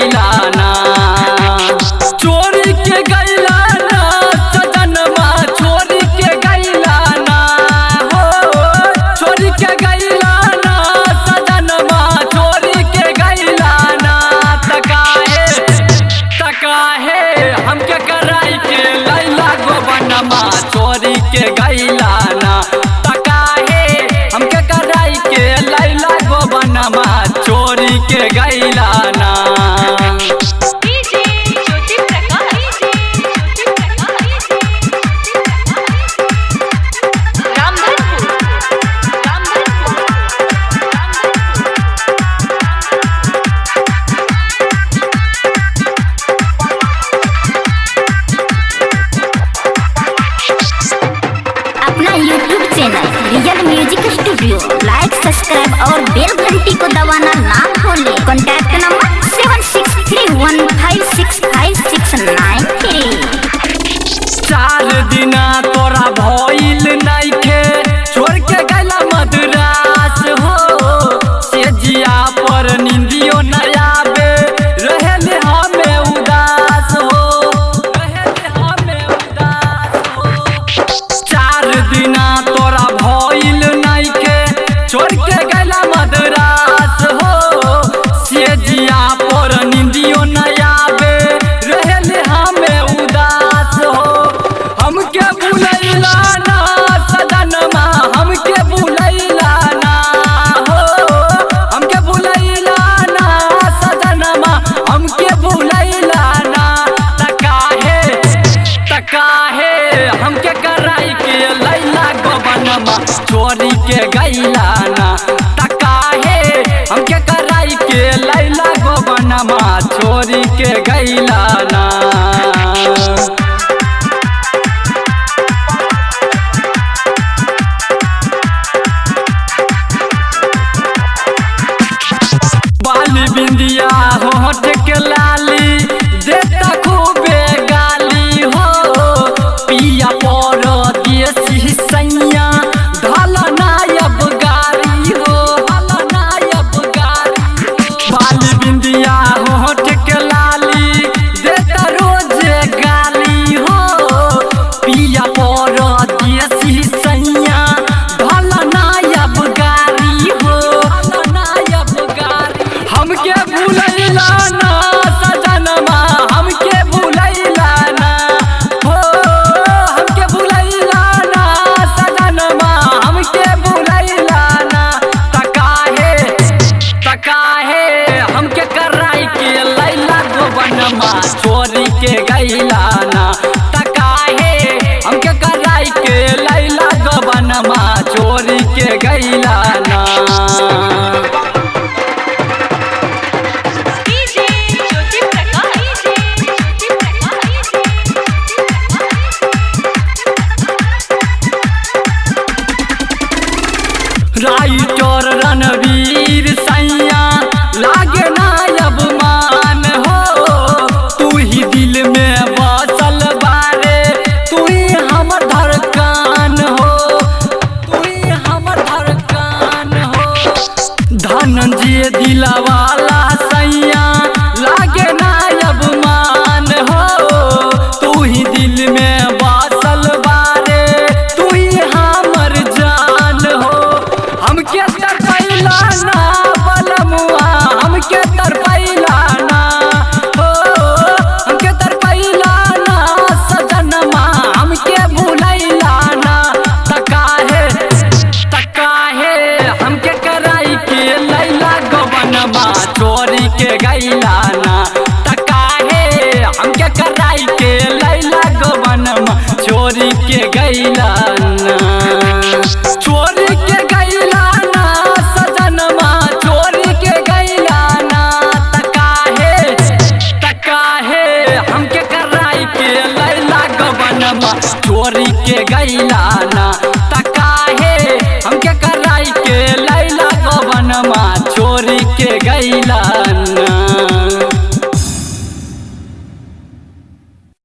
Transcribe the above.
गैला ना, चोरी के गैला ना सजनमा, चोरी के गैला ना हो, चोरी के गैला ना सजनमा, चोरी के गैला ना। तकाहे हमके कराई के लैला गोबनमा, चोरी के गैला ना। तकाहे हमके कराई के लैला गोबनमा, चोरी के गैला ना। YouTube channel real music studio like, subscribe और बेल घंटी को दबाना ना भूलें। Contact number 7631565693। 4 दिना तोरा भइल नइखे, छोड़ के गैला मद्रास हो, से जिया पर निंदियो न आवे, रहेले हमें उदास हो, रहेले हमें उदास हो। 4 दिना तोरा भइल नइखे, छोड़ के गैला मद्रास हो, से जिया पर निंदियो न आवे, रहेले हमें उदास हो। हमके भुलैला ना सजनमा, हमके भुलैला ना हो, हमके भुलैला ना सजनमा, हमके भुलैला ना। तकाहे हमके कराई के लैला गोबनमा, चोरी के गैला ना। तकाहे हमके कराई के लैला गोबनमा, चोरी के गैला ना। बाली बिंदिया होठ के लाली, देता खूबे गाली हो, पिया पर देसी सैया, ढल नायब गारी हो, ढल नायब गारी हो। बाली बिंदिया होठ के लाली, देता रोज गाली हो, पिया पर देसी सैया, ढल नायब गारी हो, ढल नायब गारी। हमके भुलैला ना सजनमा, हमके भुलैला ना हो, हमके भुलैला ना सजनमा, हमके भुलैला ना। तकाहे हमके कराई के लैला गोबनमा, चोरी के गैला ना। तकाहे हमके कराई के लैला गोबनमा, चोरी के गैला ना। राइटर रणवीर सैया, लागे नायब मान हो, तू ही दिल में बसल बारे, तू ही हमर धड़कन हो, तू ही हमर धड़कन हो। धनंजय दिलवाला सैया, लागे नायब मान हो, तू ही दिल में बसल बारे, तू ही हमर जान हो। हमके तरपैला ना बलमुआ, हमके तरपैला ना हो, हमके तरपैला ना सजनमा, हमके भुलैला ना। तकाहे हमके कराई के लैला गोबनमा, चोरी के गैला ना। तकाहे हमके कराई के लैला गोबनमा, चोरी के गैला ना। चोरी के गैला ना सजनमा, चोरी के गैला ना। तकाहे हमके कराई के लैला गोबनमा, चोरी के गैला ना।